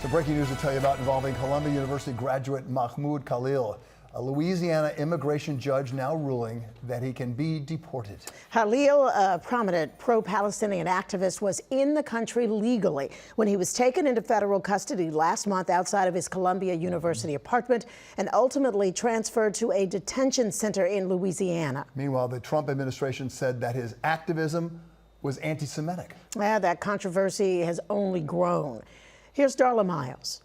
Some breaking news to tell you about involving Columbia University graduate Mahmoud Khalil. A Louisiana immigration judge now ruling that he can be deported. Khalil, a prominent pro-Palestinian activist, was in the country legally when he was taken into federal custody last month outside of his Columbia University apartment and ultimately transferred to a detention center in Louisiana. Meanwhile, the Trump administration said that his activism was anti-Semitic. That controversy has only grown. Here's Darla Miles.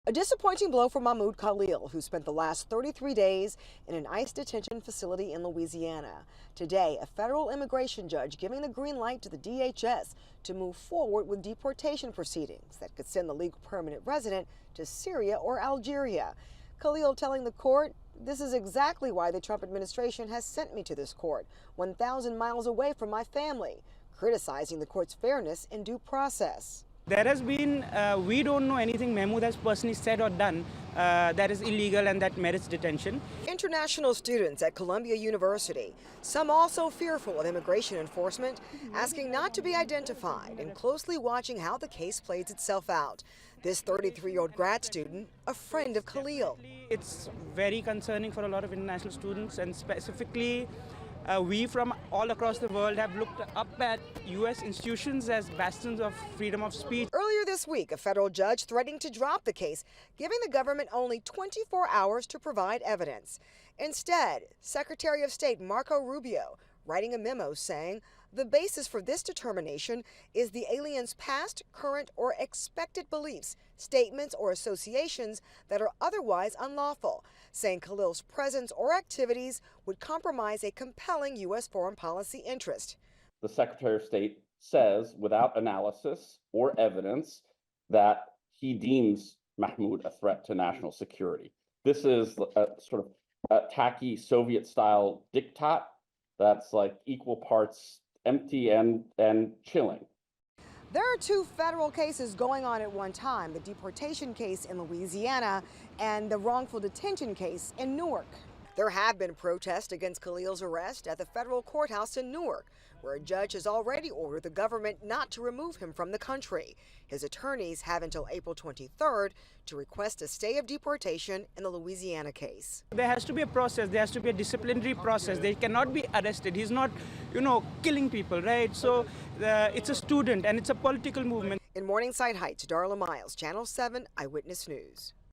A disappointing blow for Mahmoud Khalil, who spent the last 33 days in an ICE detention facility in Louisiana. Today, a federal immigration judge giving the green light to the DHS to move forward with deportation proceedings that could send the legal permanent resident to Syria or Algeria. Khalil telling the court, "This is exactly why the Trump administration has sent me to this court, 1,000 miles away from my family," criticizing the court's fairness and due process. There has been, we don't know anything Mahmoud has personally said or done that is illegal and that merits detention. International students at Columbia University, some also fearful of immigration enforcement, asking not to be identified and closely watching how the case plays itself out. This 33-year-old grad student, a friend of Khalil. It's very concerning for a lot of international students, and specifically we from all across the world have looked up at U.S. institutions as bastions of freedom of speech. Earlier this week, a federal judge threatening to drop the case, giving the government only 24 hours to provide evidence. Instead, Secretary of State Marco Rubio writing a memo saying the basis for this determination is the alien's past, current, or expected beliefs, statements, or associations that are otherwise unlawful, saying Khalil's presence or activities would compromise a compelling U.S. foreign policy interest. The Secretary of State says, without analysis or evidence, that he deems Mahmoud a threat to national security. This is a sort of a tacky Soviet-style diktat that's like equal parts empty and chilling. There are two federal cases going on at one time, the deportation case in Louisiana and the wrongful detention case in Newark. There have been protests against Khalil's arrest at the federal courthouse in Newark, where a judge has already ordered the government not to remove him from the country. His attorneys have until April 23rd to request a stay of deportation in the Louisiana case. There has to be a process. There has to be a disciplinary process. They cannot be arrested. He's not, killing people, right? So it's a student and it's a political movement. In Morningside Heights, Darla Miles, Channel 7 Eyewitness News.